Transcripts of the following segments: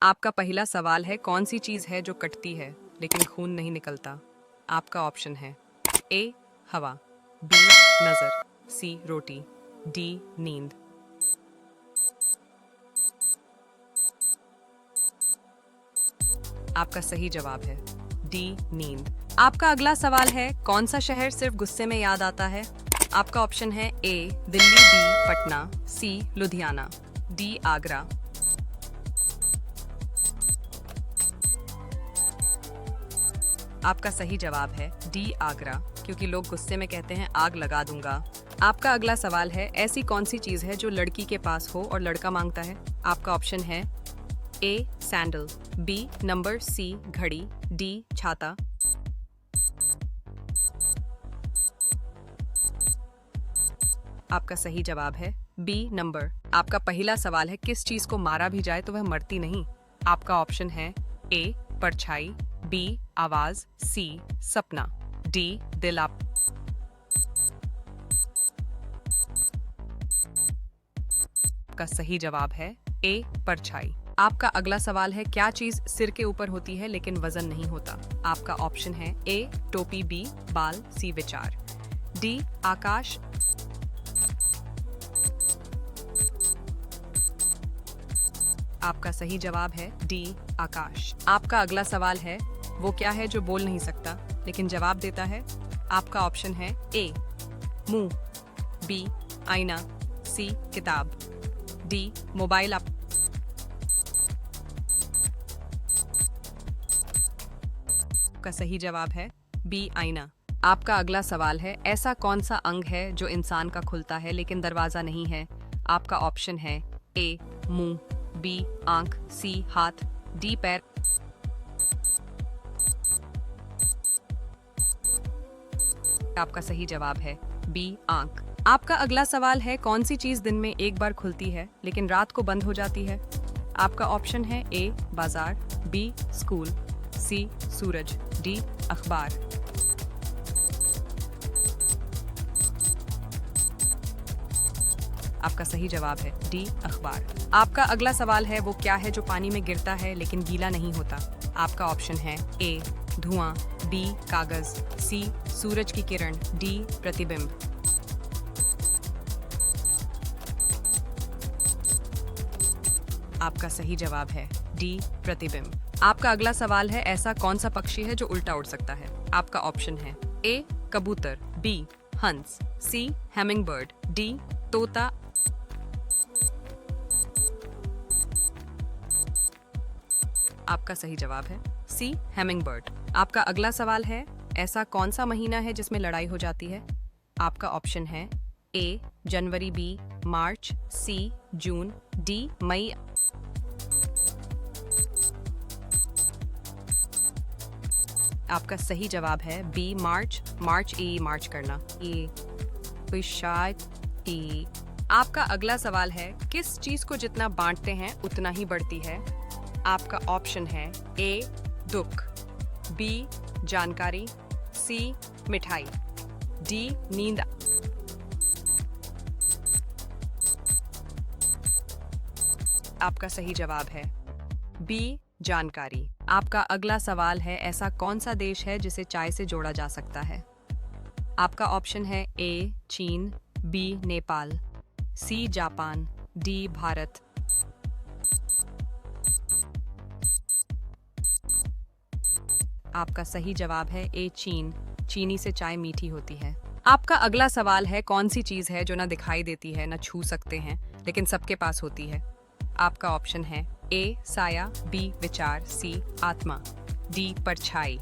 आपका पहला सवाल है, कौन सी चीज है जो कटती है लेकिन खून नहीं निकलता? आपका ऑप्शन है ए हवा, बी नजर, सी रोटी, डी नींद। आपका सही जवाब है डी नींद। आपका अगला सवाल है, कौन सा शहर सिर्फ गुस्से में याद आता है? आपका ऑप्शन है ए दिल्ली, बी पटना, सी लुधियाना, डी आगरा। आपका सही जवाब है डी आगरा, क्योंकि लोग गुस्से में कहते हैं आग लगा दूंगा। आपका अगला सवाल है, ऐसी कौन सी चीज है जो लड़की के पास हो और लड़का मांगता है? आपका ऑप्शन है ए सैंडल, बी नंबर, सी घड़ी, डी छाता। आपका सही जवाब है बी नंबर। आपका पहला सवाल है, किस चीज को मारा भी जाए तो वह मरती नहीं? आपका ऑप्शन है ए परछाई, बी आवाज, सी सपना, डी दिल। आपका सही जवाब है ए परछाई। आपका अगला सवाल है, क्या चीज सिर के ऊपर होती है लेकिन वजन नहीं होता? आपका ऑप्शन है ए टोपी, बी बाल, सी विचार, डी आकाश। आपका सही जवाब है डी आकाश। आपका अगला सवाल है, वो क्या है जो बोल नहीं सकता लेकिन जवाब देता है? आपका ऑप्शन है ए मुंह, बी आईना, सी किताब, डी मोबाइल। आपका सही जवाब है बी आईना। आपका अगला सवाल है, ऐसा कौन सा अंग है जो इंसान का खुलता है लेकिन दरवाजा नहीं है? आपका ऑप्शन है ए मुंह, बी आंख, सी हाथ, डी पैर। आपका सही जवाब है बी आंख। आपका अगला सवाल है, कौन सी चीज दिन में एक बार खुलती है लेकिन रात को बंद हो जाती है? आपका ऑप्शन है ए बाजार, बी स्कूल, सी सूरज, डी अखबार। आपका सही जवाब है डी अखबार। आपका अगला सवाल है, वो क्या है जो पानी में गिरता है लेकिन गीला नहीं होता? आपका ऑप्शन है ए धुआं, बी कागज, सी सूरज की किरण, डी प्रतिबिंब। आपका सही जवाब है डी प्रतिबिंब। आपका अगला सवाल है, ऐसा कौन सा पक्षी है जो उल्टा उड़ सकता है? आपका ऑप्शन है ए कबूतर, बी हंस, सी हैमिंग बर्ड, डी तोता। आपका सही जवाब है सी हैमिंग बर्ड। आपका अगला सवाल है, ऐसा कौन सा महीना है जिसमें लड़ाई हो जाती है? आपका ऑप्शन है ए जनवरी, बी मार्च, सी जून, डी मई। आपका सही जवाब है बी मार्च। मार्च ई मार्च करना, ये कोई शायद ई। आपका अगला सवाल है, किस चीज को जितना बांटते हैं उतना ही बढ़ती है? आपका ऑप्शन है ए दुख, बी जानकारी, सी मिठाई, डी नींद। आपका सही जवाब है बी जानकारी। आपका अगला सवाल है, ऐसा कौन सा देश है जिसे चाय से जोड़ा जा सकता है? आपका ऑप्शन है ए चीन, B Nepal, C Japan, D Bharat. आपका सही जवाब है ए चीन। चीनी से चाय मीठी होती है। आपका अगला सवाल है, कौन सी चीज है जो ना दिखाई देती है ना छू सकते हैं लेकिन सबके पास होती है? आपका ऑप्शन है ए साया, बी विचार, सी आत्मा, डी परछाई।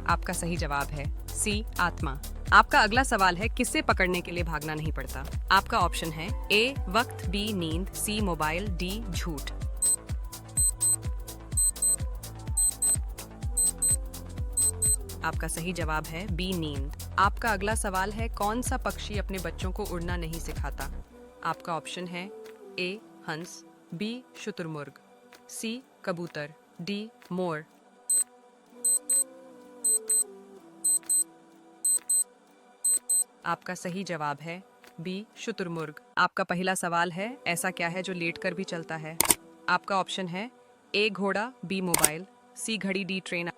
आपका सही जवाब है सी आत्मा। आपका अगला सवाल है, किससे पकड़ने के लिए भागना नहीं पड़ता? आपका ऑप्शन है ए वक्त, बी नींद, सी मोबाइल, डी झूठ। आपका सही जवाब है बी नींद। आपका अगला सवाल है, कौन सा पक्षी अपने बच्चों को उड़ना नहीं सिखाता? आपका ऑप्शन है ए हंस, बी शुतुरमुर्ग, सी कबूतर, डी मोर। आपका सही जवाब है बी शुतुरमुर्ग। आपका पहला सवाल है, ऐसा क्या है जो लेट कर भी चलता है? आपका ऑप्शन है ए घोड़ा, बी मोबाइल, सी घड़ी, डी ट्रेन।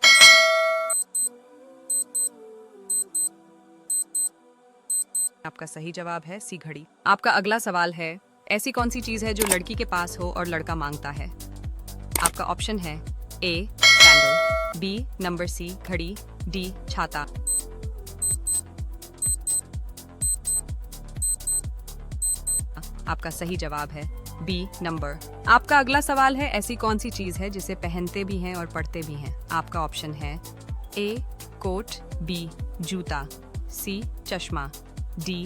आपका सही जवाब है सी घड़ी। आपका अगला सवाल है, ऐसी कौन सी चीज है जो लड़की के पास हो और लड़का मांगता है? आपका ऑप्शन है ए सैंडल, बी नंबर सी घड़ी, डी छाता। आपका सही जवाब है बी नंबर। आपका अगला सवाल है, ऐसी कौन सी चीज है जिसे पहनते भी हैं और पढ़ते भी हैं? आपका ऑप्शन है ए कोट, बी जूता, सी चश्मा, डी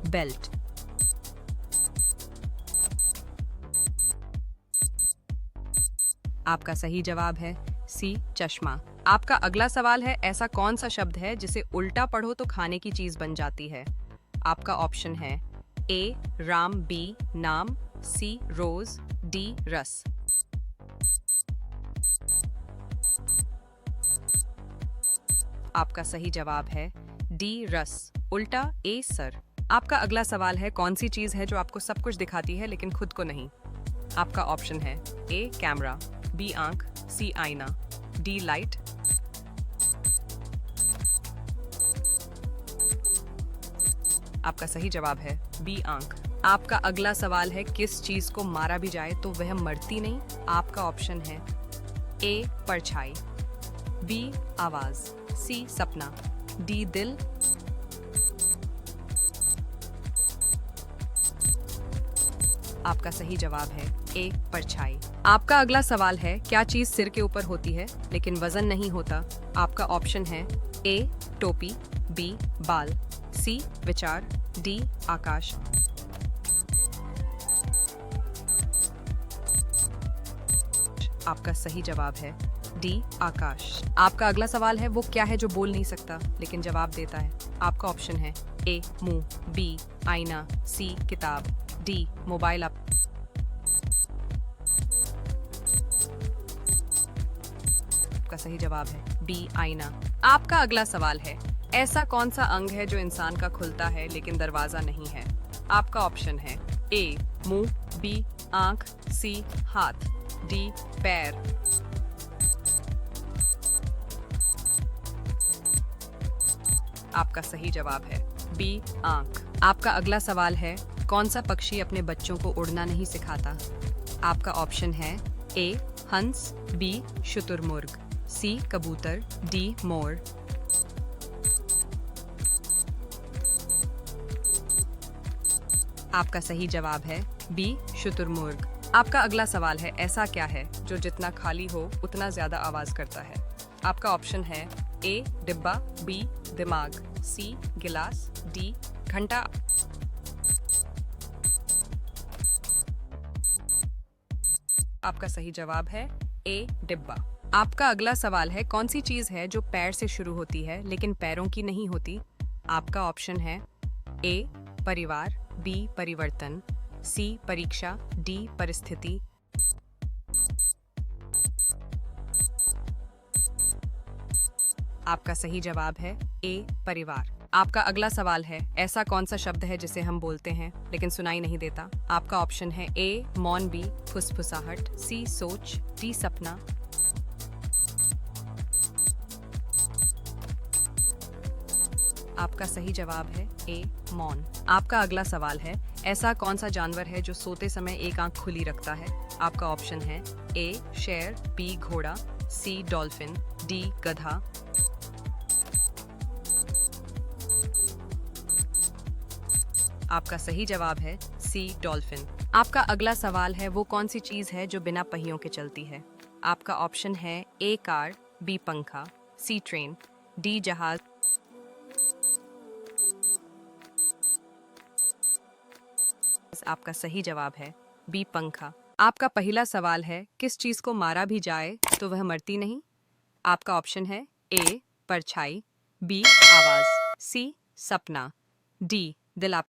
बेल्ट। आपका सही जवाब है सी चश्मा। आपका अगला सवाल है, ऐसा कौन सा शब्द है जिसे उल्टा पढ़ो तो खाने की चीज बन जाती है? आपका ऑप्शन है ए राम, बी नाम, सी रोज, डी रस। आपका सही जवाब है डी रस, उल्टा ए सर। आपका अगला सवाल है, कौन सी चीज है जो आपको सब कुछ दिखाती है लेकिन खुद को नहीं? आपका ऑप्शन है ए कैमरा, बी आंख, सी आईना, डी लाइट। आपका सही जवाब है बी आंख। आपका अगला सवाल है, किस चीज को मारा भी जाए तो वह मरती नहीं? आपका ऑप्शन है ए परछाई, बी आवाज, सी सपना, डी दिल। आपका सही जवाब है ए परछाई। आपका अगला सवाल है, क्या चीज सिर के ऊपर होती है लेकिन वजन नहीं होता? आपका ऑप्शन है ए टोपी, बी बाल, सी विचार, डी आकाश। आपका सही जवाब है डी आकाश। आपका अगला सवाल है, वो क्या है जो बोल नहीं सकता लेकिन जवाब देता है? आपका ऑप्शन है ए मुंह, बी आईना, सी किताब, डी मोबाइल। आपका सही जवाब है बी आईना। आपका अगला सवाल है, ऐसा कौन सा अंग है जो इंसान का खुलता है लेकिन दरवाजा नहीं है? आपका ऑप्शन है ए मुंह, बी आंख, सी हाथ, डी पैर। आपका सही जवाब है बी आंख। आपका अगला सवाल है, कौन सा पक्षी अपने बच्चों को उड़ना नहीं सिखाता? आपका ऑप्शन है ए हंस, बी शुतुरमुर्ग, सी कबूतर, डी मोर। आपका सही जवाब है बी शुतुरमुर्ग। आपका अगला सवाल है, ऐसा क्या है जो जितना खाली हो उतना ज्यादा आवाज करता है? आपका ऑप्शन है ए डिब्बा, बी दिमाग, सी गिलास, डी घंटा। आपका सही जवाब है ए डिब्बा। आपका अगला सवाल है, कौन सी चीज है जो पैर से शुरू होती है लेकिन पैरों की नहीं होती? आपका ऑप्शन है ए परिवार, बी परिवर्तन, सी परीक्षा, डी परिस्थिति। आपका सही जवाब है ए परिवार। आपका अगला सवाल है, ऐसा कौन सा शब्द है जिसे हम बोलते हैं लेकिन सुनाई नहीं देता? आपका ऑप्शन है ए मौन, बी फुसफुसाहट, सी सोच, डी सपना। आपका सही जवाब है ए मौन। आपका अगला सवाल है, ऐसा कौन सा जानवर है जो सोते समय एक आंख खुली रखता है? आपका ऑप्शन है ए शेर, बी घोड़ा, सी डॉल्फिन, डी गधा। आपका सही जवाब है सी डॉल्फिन। आपका अगला सवाल है, वो कौन सी चीज है जो बिना पहियों के चलती है? आपका ऑप्शन है ए कार, बी पंखा, सी ट्रेन, डी जहाज। आपका सही जवाब है बी पंखा। आपका पहला सवाल है, किस चीज को मारा भी जाए तो वह मरती नहीं? आपका ऑप्शन है ए परछाई, बी आवाज, सी सपना, डी दिल। आपका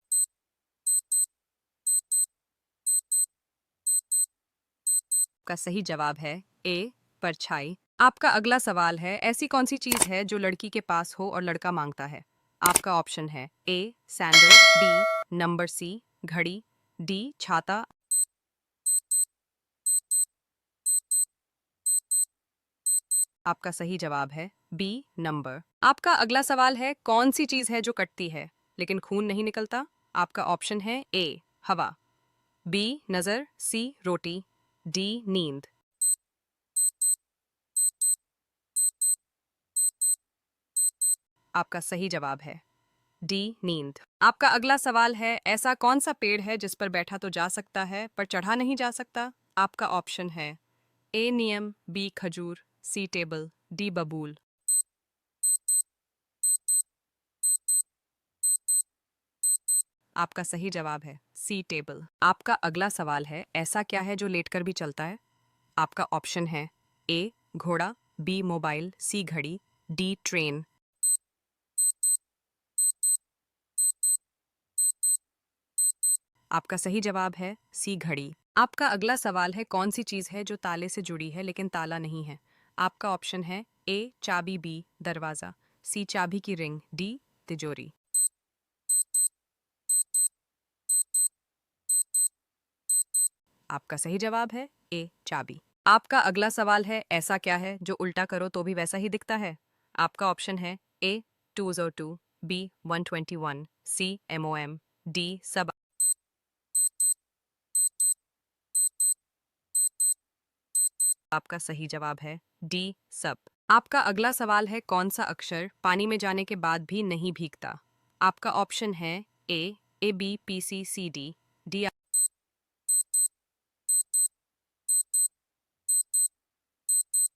सही जवाब है ए परछाई। आपका अगला सवाल है, ऐसी कौन सी चीज है जो लड़की के पास हो और लड़का मांगता है? आपका ऑप्शन है ए सैंडल, बी नंबर सी घड़ी, डी छाता। आपका सही जवाब है बी नंबर। आपका अगला सवाल है, कौन सी चीज है जो कटती है लेकिन खून नहीं निकलता? आपका ऑप्शन है ए हवा, बी नजर, सी रोटी, डी नींद। आपका सही जवाब है डी नींद। आपका अगला सवाल है, ऐसा कौन सा पेड़ है जिस पर बैठा तो जा सकता है पर चढ़ा नहीं जा सकता? आपका ऑप्शन है ए नीम, बी खजूर, सी टेबल, डी बबूल। आपका सही जवाब है सी टेबल। आपका अगला सवाल है, ऐसा क्या है जो लेटकर भी चलता है? आपका ऑप्शन है ए घोड़ा, बी मोबाइल, सी घड़ी, डी ट्रेन। आपका सही जवाब है सी घड़ी। आपका अगला सवाल है, कौन सी चीज है जो ताले से जुड़ी है लेकिन ताला नहीं है? आपका ऑप्शन है ए चाबी, बी दरवाजा, सी चाबी की रिंग, डी तिजोरी। आपका सही जवाब है ए चाबी। आपका अगला सवाल है, ऐसा क्या है जो उल्टा करो तो भी वैसा ही दिखता है? आपका ऑप्शन है ए 202, बी 121, सी MOM, डी सब। आपका सही जवाब है डी सब। आपका अगला सवाल है, कौन सा अक्षर पानी में जाने के बाद भी नहीं भीगता? आपका ऑप्शन है A B P C C D, D.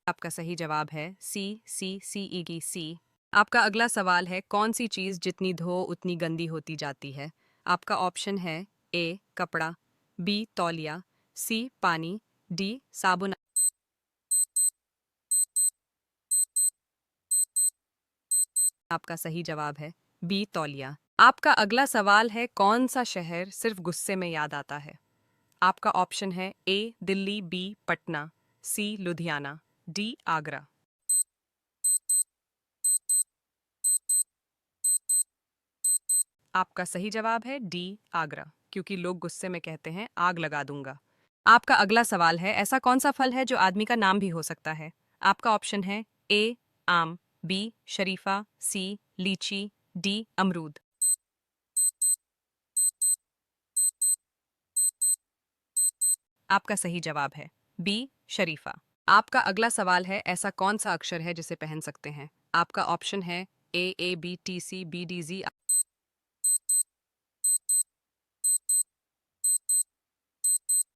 आपका सही जवाब है सी सी सी ई की सी। आपका अगला सवाल है, कौन सी चीज जितनी धो उतनी गंदी होती जाती है? आपका ऑप्शन है ए कपड़ा, बी तौलिया, सी पानी, डी साबुन। आपका सही जवाब है बी तौलिया। आपका अगला सवाल है, कौन सा शहर सिर्फ गुस्से में याद आता है? आपका ऑप्शन है ए दिल्ली, बी पटना, सी लुधियाना, डी आगरा। आपका सही जवाब है डी आगरा, क्योंकि लोग गुस्से में कहते हैं आग लगा दूंगा। आपका अगला सवाल है, ऐसा कौन सा फल है जो आदमी का नाम भी हो सकता है? आपका ऑप्शन है ए आम, बी शरीफा, सी लीची, डी अमरूद। आपका सही जवाब है बी शरीफा। आपका अगला सवाल है, ऐसा कौन सा अक्षर है जिसे पहन सकते हैं? आपका ऑप्शन है A B T C B D G.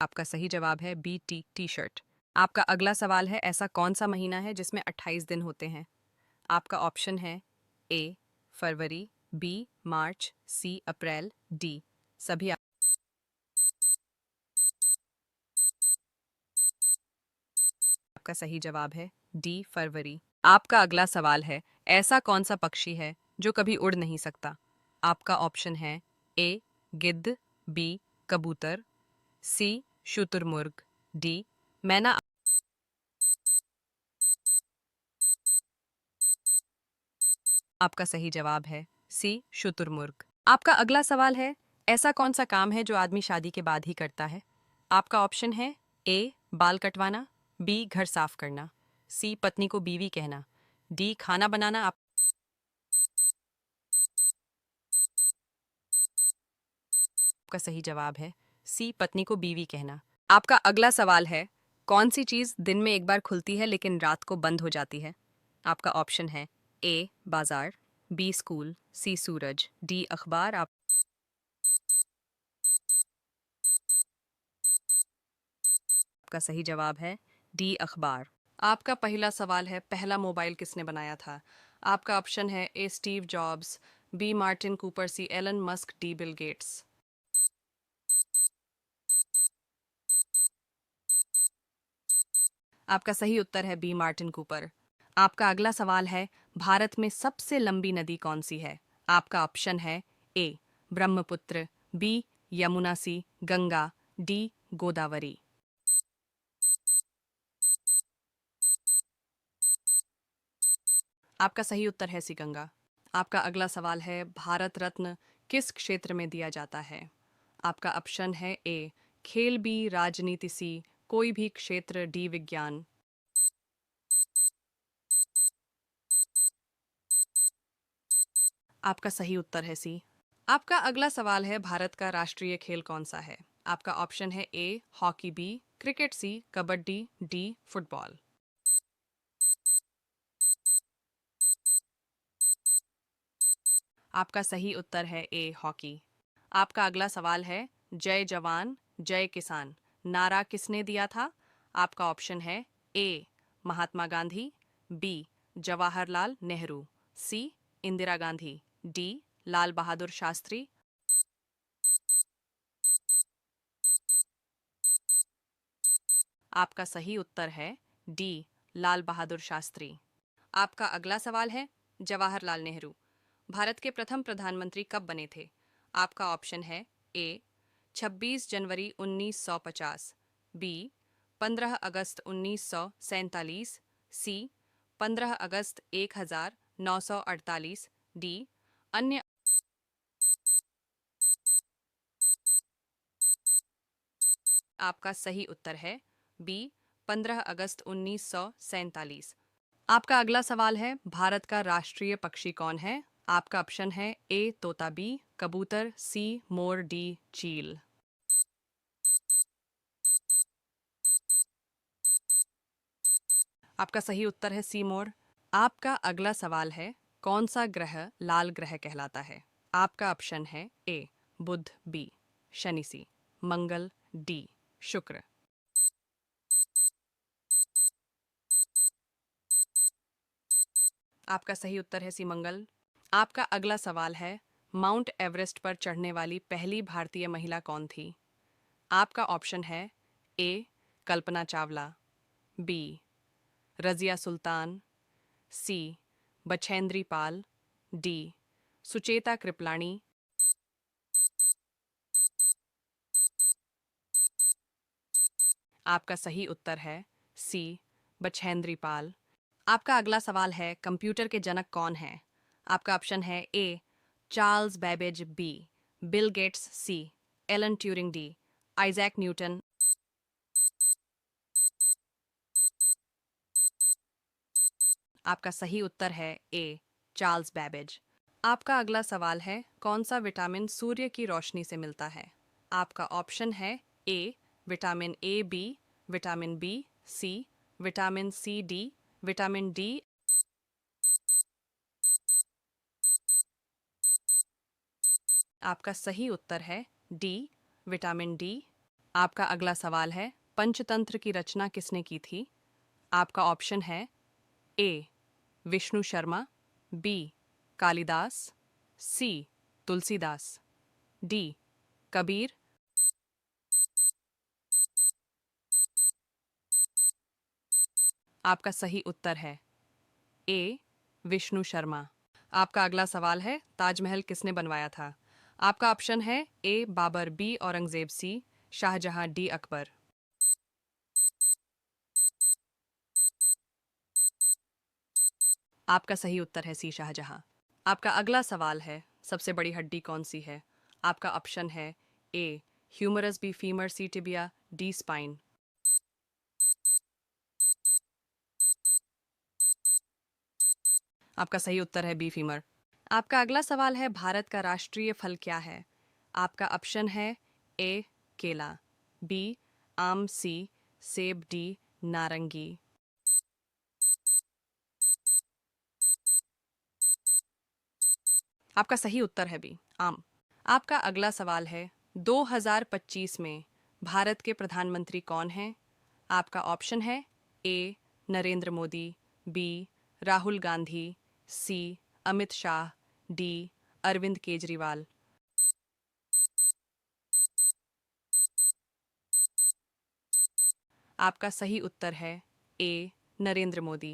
आपका सही जवाब है बी टी शर्ट। आपका अगला सवाल है, ऐसा कौन सा महीना है जिसमें 28 दिन होते हैं? आपका ऑप्शन है ए फरवरी, बी मार्च, सी अप्रैल, डी सभी। आपका सही जवाब है डी फरवरी। आपका अगला सवाल है, ऐसा कौन सा पक्षी है जो कभी उड़ नहीं सकता? आपका ऑप्शन है ए गिद्ध, बी कबूतर, सी शुतुरमुर्ग, डी मैना। आपका सही जवाब है सी शुतुरमुर्ग। आपका अगला सवाल है, ऐसा कौन सा काम है जो आदमी शादी के बाद ही करता है? आपका ऑप्शन है ए बाल कटवाना, बी घर साफ करना, सी पत्नी को बीवी कहना, डी खाना बनाना। आपका सही जवाब है सी पत्नी को बीवी कहना। आपका अगला सवाल है, कौन सी चीज दिन में एक बार खुलती है लेकिन रात को बंद हो जाती है? आपका ऑप्शन है ए बाजार, बी स्कूल, सी सूरज, डी अखबार। आपका सही जवाब है डी अखबार। आपका पहला सवाल है, पहला मोबाइल किसने बनाया था? आपका ऑप्शन है A Steve Jobs, B Martin Cooper, C Elon Musk, D Bill Gates. आपका सही उत्तर है बी मार्टिन कूपर। आपका अगला सवाल है, भारत में सबसे लंबी नदी कौन सी है? आपका ऑप्शन है ए ब्रह्मपुत्र, बी यमुना, सी गंगा, डी गोदावरी। आपका सही उत्तर है सी गंगा। आपका अगला सवाल है, भारत रत्न किस क्षेत्र में दिया जाता है? आपका ऑप्शन है ए खेल, बी राजनीति, सी कोई भी क्षेत्र, डी विज्ञान। आपका सही उत्तर है सी। आपका अगला सवाल है भारत का राष्ट्रीय खेल कौन सा है? आपका ऑप्शन है A hockey, B cricket, C kabaddi, D football. आपका सही उत्तर है ए हॉकी। आपका अगला सवाल है जय जवान जय किसान नारा किसने दिया था? आपका ऑप्शन है ए महात्मा गांधी, बी जवाहरलाल नेहरू, सी इंदिरा गांधी, डी लाल बहादुर शास्त्री। आपका सही उत्तर है डी लाल बहादुर शास्त्री। आपका अगला सवाल है जवाहरलाल नेहरू भारत के प्रथम प्रधानमंत्री कब बने थे? आपका ऑप्शन है ए 26 जनवरी 1950, बी 15 अगस्त 1947, सी 15 अगस्त 1948, डी अन्य। आपका सही उत्तर है बी 15 अगस्त 1947। आपका अगला सवाल है भारत का राष्ट्रीय पक्षी कौन है? आपका ऑप्शन है ए तोता, बी कबूतर, सी मोर, डी चील। आपका सही उत्तर है सी मोर। आपका अगला सवाल है कौन सा ग्रह लाल ग्रह कहलाता है? आपका ऑप्शन है ए बुध, बी शनि, सी मंगल, डी शुक्र। आपका सही उत्तर है सी मंगल। आपका अगला सवाल है माउंट एवरेस्ट पर चढ़ने वाली पहली भारतीय महिला कौन थी? आपका ऑप्शन है ए कल्पना चावला, बी रजिया सुल्तान, सी बछेंद्री पाल, डी सुचेता कृपलानी। आपका सही उत्तर है सी बछेंद्री पाल। आपका अगला सवाल है कंप्यूटर के जनक कौन है? आपका ऑप्शन है A Charles Babbage, B Bill Gates, C Alan Turing, D Isaac Newton. आपका सही उत्तर है ए चार्ल्स बेबेज। आपका अगला सवाल है कौन सा विटामिन सूर्य की रोशनी से मिलता है? आपका ऑप्शन है A vitamin A, B vitamin B, C vitamin C, D vitamin D. आपका सही उत्तर है डी विटामिन डी। आपका अगला सवाल है पंचतंत्र की रचना किसने की थी? आपका ऑप्शन है ए विष्णु शर्मा, बी कालिदास, सी तुलसीदास, डी कबीर। आपका सही उत्तर है ए विष्णु शर्मा। आपका अगला सवाल है ताजमहल किसने बनवाया था? आपका ऑप्शन है ए बाबर, बी औरंगजेब, सी शाहजहां, डी अकबर। आपका सही उत्तर है सी शाहजहां। आपका अगला सवाल है सबसे बड़ी हड्डी कौन सी है? आपका ऑप्शन है ए ह्यूमरस, बी फीमर, सी टिबिया, डी स्पाइन। आपका सही उत्तर है बी फीमर। आपका अगला सवाल है भारत का राष्ट्रीय फल क्या है? आपका ऑप्शन है ए केला, बी आम, सी सेब, डी नारंगी। आपका सही उत्तर है बी आम। आपका अगला सवाल है 2025 में भारत के प्रधानमंत्री कौन हैं? आपका ऑप्शन है ए नरेंद्र मोदी, बी राहुल गांधी, सी अमित शाह, डी अरविंद केजरीवाल। आपका सही उत्तर है ए नरेंद्र मोदी।